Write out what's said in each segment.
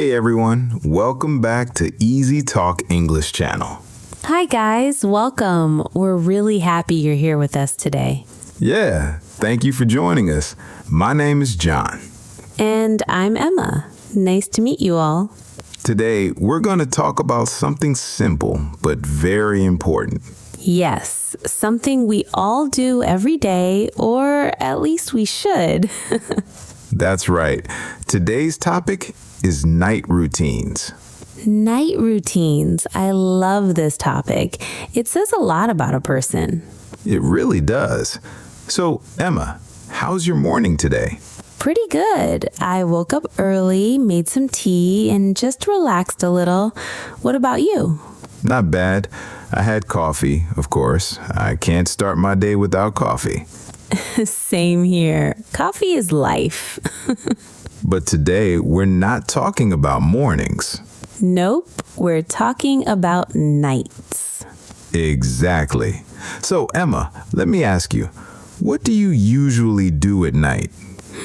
Hey everyone, welcome back to Easy Talk English Channel. Hi guys, welcome. We're really happy you're here with us today. Yeah, thank you for joining us. My name is John. And I'm Emma. Nice to meet you all. Today, we're going to talk about something simple but very important. Yes, something we all do every day, or at least we should. That's right. Today's topic is night routines. Night routines. I love this topic. It says a lot about a person. It really does. So, Emma, how's your morning today? Pretty good. I woke up early, made some tea, and just relaxed a little. What about you? Not bad. I had coffee, of course. I can't start my day without coffee. Same here. Coffee is life. But today, we're not talking about mornings. Nope, we're talking about nights. Exactly. So, Emma, let me ask you, what do you usually do at night?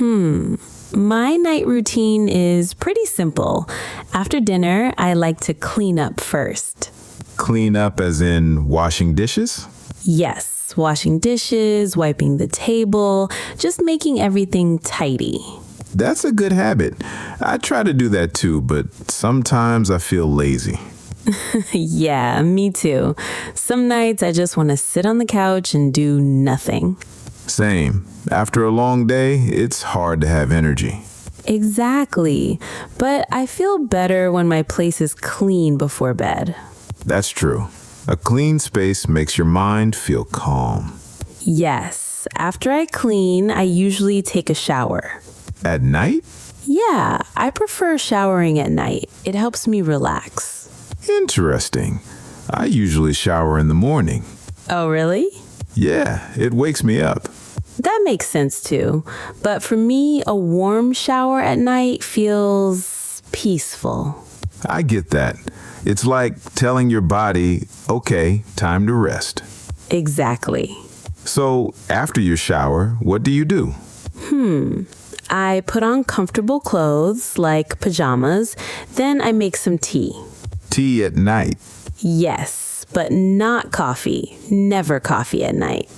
My night routine is pretty simple. After dinner, I like to clean up first. Clean up as in washing dishes? Yes, washing dishes, wiping the table, just making everything tidy. That's a good habit. I try to do that too, but sometimes I feel lazy. Yeah, me too. Some nights I just want to sit on the couch and do nothing. Same. After a long day, it's hard to have energy. Exactly. But I feel better when my place is clean before bed. That's true. A clean space makes your mind feel calm. Yes. After I clean, I usually take a shower. At night? Yeah, I prefer showering at night. It helps me relax. Interesting. I usually shower in the morning. Oh, really? Yeah, it wakes me up. That makes sense too. But for me, a warm shower at night feels peaceful. I get that. It's like telling your body, okay, time to rest. Exactly. So, after your shower, what do you do? I put on comfortable clothes like pajamas, then I make some tea. Tea at night. Yes, but not coffee. Never coffee at night.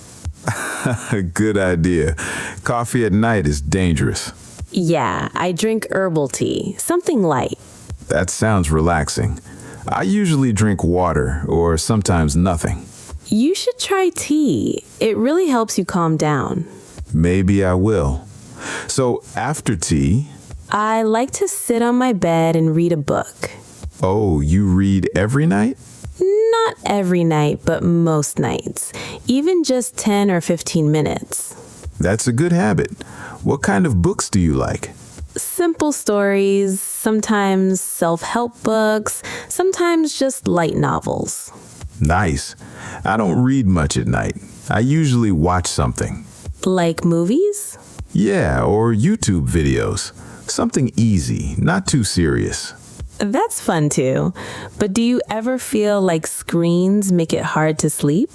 Good idea. Coffee at night is dangerous. Yeah, I drink herbal tea, something light. That sounds relaxing. I usually drink water or sometimes nothing. You should try tea. It really helps you calm down. Maybe I will. So after tea, I like to sit on my bed and read a book. oh, you read every night? Not every night, but most nights. Even just 10 or 15 minutes. That's a good habit. What kind of books do you like? Simple stories, sometimes self-help books, sometimes just light novels. Nice. I don't read much at night. I usually watch something. Like movies? Yeah, or YouTube videos. Something easy, not too serious. That's fun too. But do you ever feel like screens make it hard to sleep?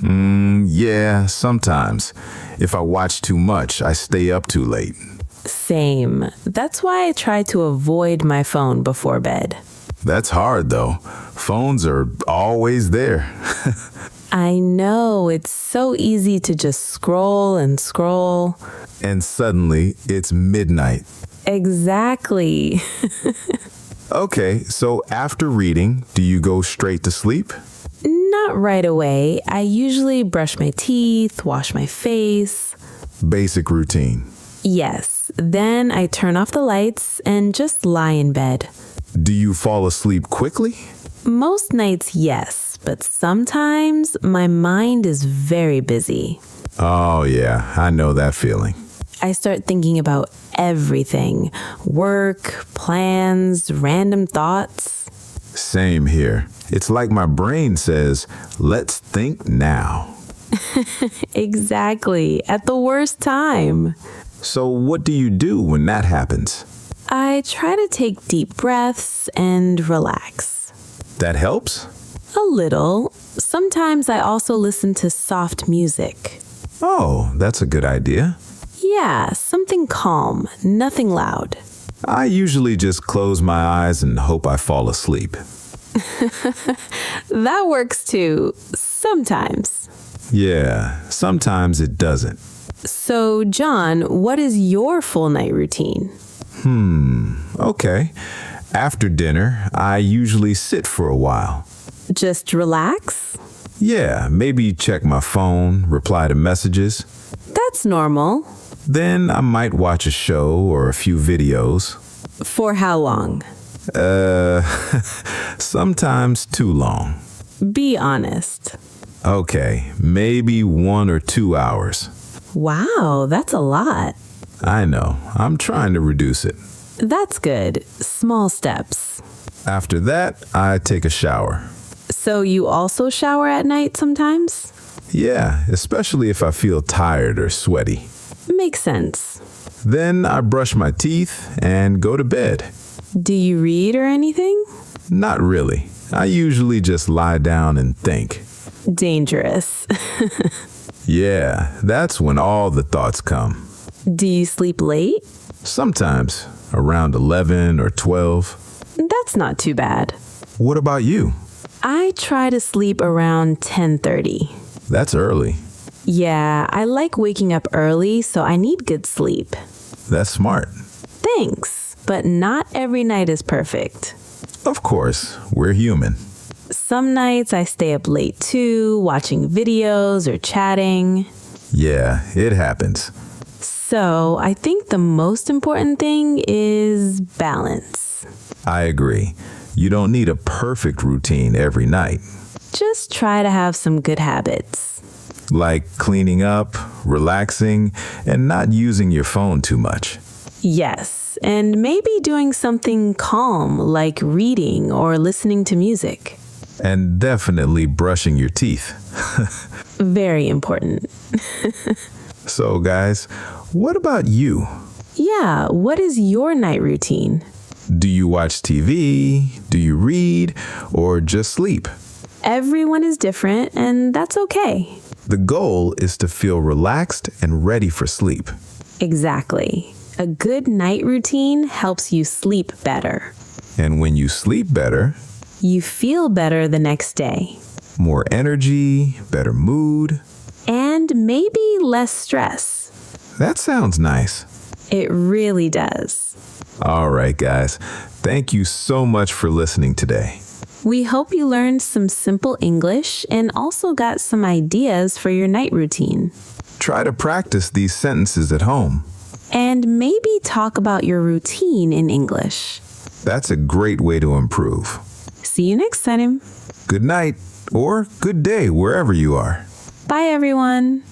Yeah, sometimes. If I watch too much, I stay up too late. Same. That's why I try to avoid my phone before bed. That's hard though. Phones are always there. I know, it's so easy to just scroll and scroll. And suddenly, it's midnight. Exactly. Okay, so after reading, do you go straight to sleep? Not right away. I usually brush my teeth, wash my face. Basic routine. Yes, then I turn off the lights and just lie in bed. Do you fall asleep quickly? Most nights, yes, but sometimes my mind is very busy. Oh yeah, I know that feeling. I start thinking about everything. Work, plans, random thoughts. Same here. It's like my brain says, let's think now. Exactly, at the worst time. So what do you do when that happens? I try to take deep breaths and relax. That helps? A little. Sometimes I also listen to soft music. Oh, that's a good idea. Yeah, something calm, nothing loud. I usually just close my eyes and hope I fall asleep. That works too, sometimes. Yeah, sometimes it doesn't. So, John, what is your full night routine? Okay. After dinner, I usually sit for a while. Just relax? Yeah, maybe check my phone, reply to messages. That's normal. Then I might watch a show or a few videos. For how long? Sometimes too long. Be honest. Okay, maybe 1 or 2 hours. Wow, that's a lot. I know, I'm trying to reduce it. That's good. Small steps. After that, I take a shower. So you also shower at night sometimes? Yeah, especially if I feel tired or sweaty. Makes sense. Then I brush my teeth and go to bed. Do you read or anything? Not really. I usually just lie down and think. Dangerous. Yeah, that's when all the thoughts come. Do you sleep late? Sometimes, around 11 or 12. That's not too bad. What about you? I try to sleep around 10:30. That's early. Yeah, I like waking up early, so I need good sleep. That's smart. Thanks, but not every night is perfect. Of course, we're human. Some nights I stay up late too, watching videos or chatting. Yeah, it happens. So I think the most important thing is balance. I agree. You don't need a perfect routine every night. Just try to have some good habits. Like cleaning up, relaxing, and not using your phone too much. Yes, and maybe doing something calm like reading or listening to music. And definitely brushing your teeth. Very important. So, guys, what about you? Yeah, what is your night routine? Do you watch TV? Do you read? Or just sleep? Everyone is different, and that's okay. The goal is to feel relaxed and ready for sleep. Exactly. A good night routine helps you sleep better. And when you sleep better, You feel better the next day. more energy, better mood. And maybe less stress. That sounds nice. It really does. All right, guys. Thank you so much for listening today. We hope you learned some simple English and also got some ideas for your night routine. Try to practice these sentences at home. And maybe talk about your routine in English. That's a great way to improve. See you next time. Good night or good day wherever you are. Bye, everyone.